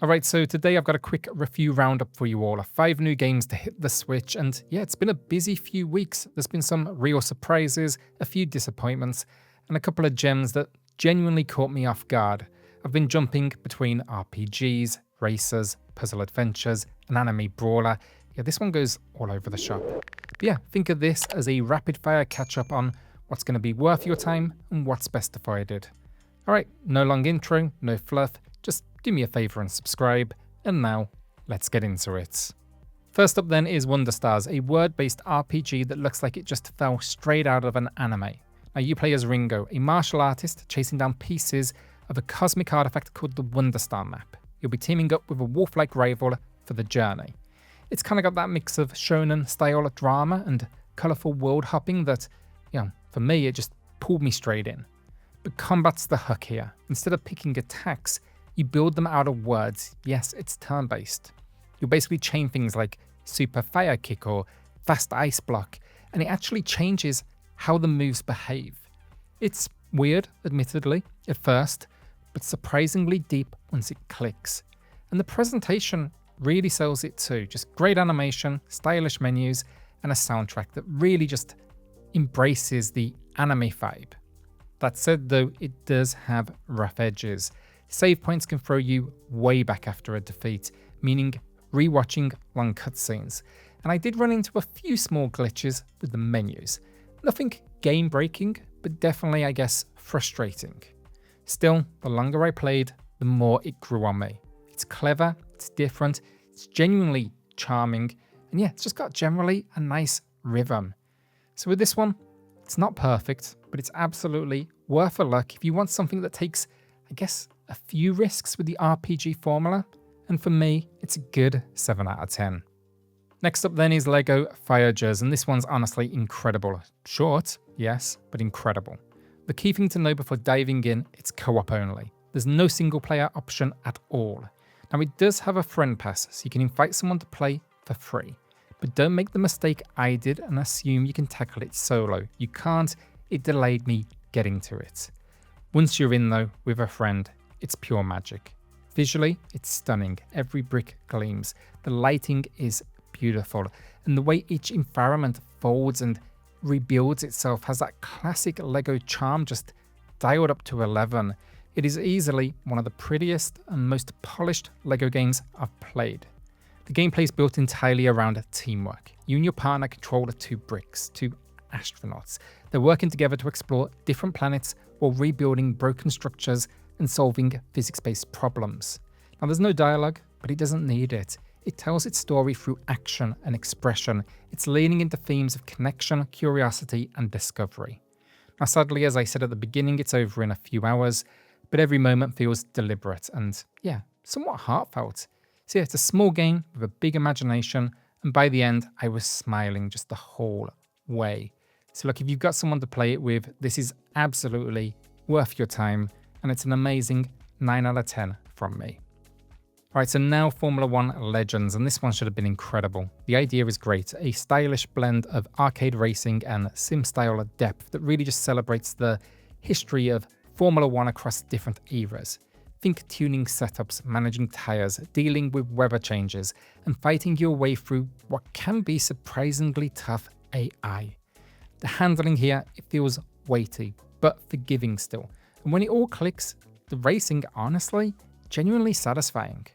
Alright, so today I've got a quick review roundup for you all. 5 new games to hit the Switch, and yeah, it's been a busy few weeks. There's been some real surprises, a few disappointments, and a couple of gems that genuinely caught me off guard. I've been jumping between RPGs, racers, puzzle adventures, an anime brawler. Yeah, this one goes all over the shop. But yeah, think of this as a rapid fire catch up on what's going to be worth your time and what's best avoided. Alright, no long intro, no fluff, just do me a favour and subscribe, and now, let's get into it. First up then is Wonder Stars, a word-based RPG that looks like it just fell straight out of an anime. Now you play as Ringo, a martial artist chasing down pieces of a cosmic artifact called the Wonder Star Map. You'll be teaming up with a wolf-like rival for the journey. It's kind of got that mix of shonen-style drama and colourful world hopping that, for me, it just pulled me straight in. But combat's the hook here. Instead of picking attacks, you build them out of words. Yes, it's turn-based. You'll basically chain things like super fire kick or fast ice block, and it actually changes how the moves behave. It's weird, admittedly, at first, but surprisingly deep once it clicks. And the presentation really sells it too. Just great animation, stylish menus, and a soundtrack that really just embraces the anime vibe. That said though, it does have rough edges. Save points can throw you way back after a defeat, meaning rewatching long cutscenes. And I did run into a few small glitches with the menus. Nothing game breaking, but definitely, I guess, frustrating. Still, the longer I played, the more it grew on me. It's clever, it's different, it's genuinely charming, and yeah, it's just got generally a nice rhythm. So with this one, it's not perfect, but it's absolutely worth a look if you want something that takes, I guess, a few risks with the RPG formula, and for me, it's a good 7 out of 10. Next up then is LEGO Voyagers, and this one's honestly incredible. Short, yes, but incredible. The key thing to know before diving in, it's co-op only. There's no single player option at all. Now it does have a friend pass, so you can invite someone to play for free. But don't make the mistake I did and assume you can tackle it solo. You can't, it delayed me getting to it. Once you're in though, with a friend, it's pure magic. Visually, it's stunning. Every brick gleams. The lighting is beautiful. And the way each environment folds and rebuilds itself has that classic LEGO charm just dialed up to 11. It is easily one of the prettiest and most polished LEGO games I've played. The gameplay is built entirely around teamwork. You and your partner control the 2 bricks, 2 astronauts. They're working together to explore different planets while rebuilding broken structures and solving physics-based problems. Now there's no dialogue, but it doesn't need it. It tells its story through action and expression. It's leaning into themes of connection, curiosity, and discovery. Now sadly, as I said at the beginning, it's over in a few hours, but every moment feels deliberate and, somewhat heartfelt. So yeah, it's a small game with a big imagination, and by the end, I was smiling just the whole way. So look, if you've got someone to play it with, this is absolutely worth your time, and it's an amazing 9 out of 10 from me. Alright, so now Formula 1 Legends, and this one should have been incredible. The idea is great, a stylish blend of arcade racing and sim-style depth that really just celebrates the history of Formula 1 across different eras. Think tuning setups, managing tyres, dealing with weather changes, and fighting your way through what can be surprisingly tough AI. The handling here, it feels weighty, but forgiving still. And when it all clicks, the racing, honestly, genuinely satisfying.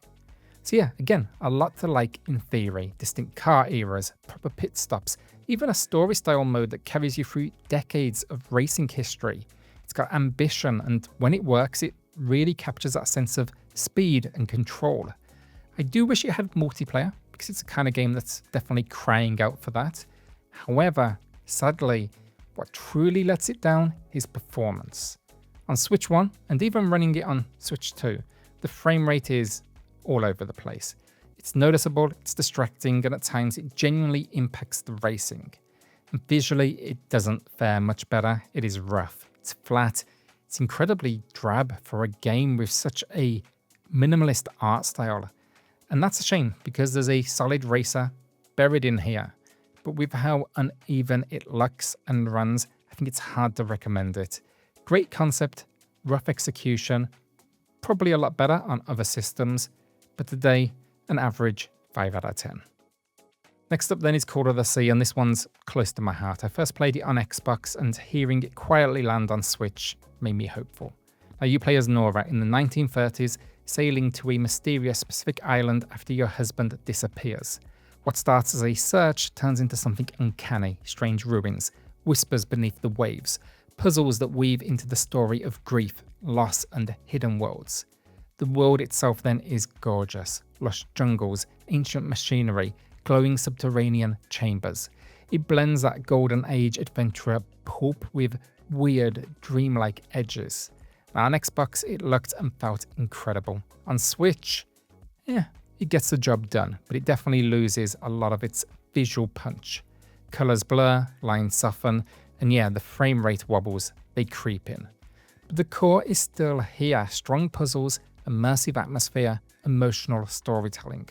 So yeah, again, a lot to like in theory. Distinct car eras, proper pit stops, even a story style mode that carries you through decades of racing history. It's got ambition, and when it works, it really captures that sense of speed and control. I do wish it had multiplayer, because it's a kind of game that's definitely crying out for that. However, sadly, what truly lets it down is performance. On Switch 1, and even running it on Switch 2, the frame rate is all over the place. It's noticeable, it's distracting, and at times it genuinely impacts the racing. And visually, it doesn't fare much better. It is rough, it's flat, it's incredibly drab for a game with such a minimalist art style. And that's a shame, because there's a solid racer buried in here. But with how uneven it looks and runs, I think it's hard to recommend it. Great concept, rough execution, probably a lot better on other systems, but today, an average 5 out of 10. Next up then is Call of the Sea, and this one's close to my heart. I first played it on Xbox, and hearing it quietly land on Switch made me hopeful. Now you play as Nora in the 1930s, sailing to a mysterious Pacific island after your husband disappears. What starts as a search turns into something uncanny, strange ruins, whispers beneath the waves, puzzles that weave into the story of grief, loss, and hidden worlds. The world itself then is gorgeous. Lush jungles, ancient machinery, glowing subterranean chambers. It blends that golden age adventurer pulp with weird, dreamlike edges. Now on Xbox, it looked and felt incredible. On Switch, it gets the job done, but it definitely loses a lot of its visual punch. Colors blur, lines soften, and the frame rate wobbles, they creep in. But the core is still here: strong puzzles, immersive atmosphere, emotional storytelling.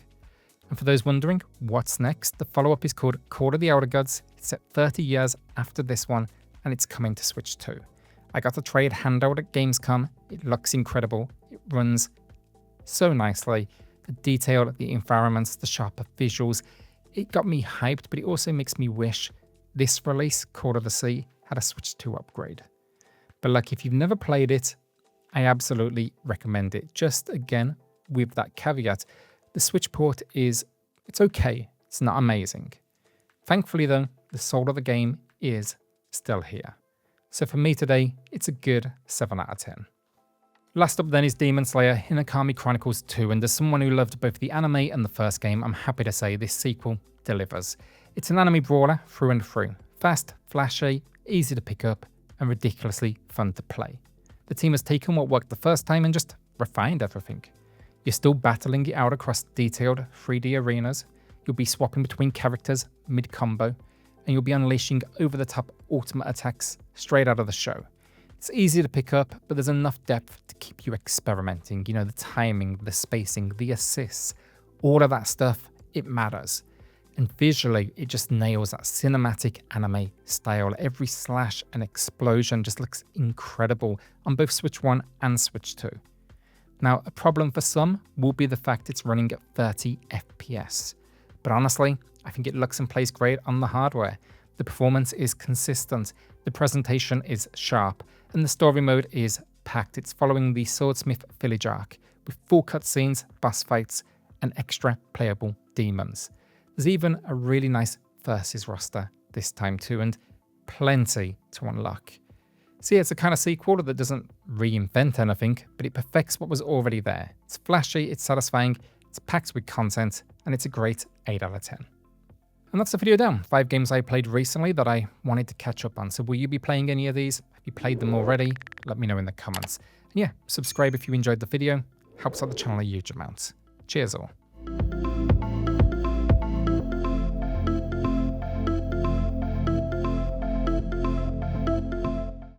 And for those wondering what's next, the follow-up is called Call of the Elder Gods. It's set 30 years after this one, and it's coming to Switch too. I got the trade handout at Gamescom. It looks incredible. It runs so nicely. The detail, the environments, the sharper visuals. It got me hyped, but it also makes me wish this release, Call of the Sea, had a Switch 2 upgrade. But like, if you've never played it, I absolutely recommend it. Just again, with that caveat, the Switch port it's okay. It's not amazing. Thankfully though, the soul of the game is still here. So for me today, it's a good 7 out of 10. Last up then is Demon Slayer Hinokami Chronicles 2, and as someone who loved both the anime and the first game, I'm happy to say this sequel delivers. It's an anime brawler through and through. Fast, flashy, easy to pick up, and ridiculously fun to play. The team has taken what worked the first time and just refined everything. You're still battling it out across detailed 3D arenas, you'll be swapping between characters mid-combo, and you'll be unleashing over-the-top ultimate attacks straight out of the show. It's easy to pick up, but there's enough depth to keep you experimenting. You know, the timing, the spacing, the assists, all of that stuff, it matters. And visually, it just nails that cinematic anime style. Every slash and explosion just looks incredible on both Switch 1 and Switch 2. Now, a problem for some will be the fact it's running at 30 FPS. But honestly, I think it looks and plays great on the hardware. The performance is consistent, the presentation is sharp, and the story mode is packed. It's following the Swordsmith Village arc, with full cutscenes, boss fights, and extra playable demons. There's even a really nice versus roster this time too, and plenty to unlock. So it's a kind of sequel that doesn't reinvent anything, but it perfects what was already there. It's flashy, it's satisfying, it's packed with content, and it's a great 8 out of 10. And that's the video down. 5 games I played recently that I wanted to catch up on. So will you be playing any of these? Have you played them already? Let me know in the comments. And subscribe if you enjoyed the video. Helps out the channel a huge amount. Cheers all.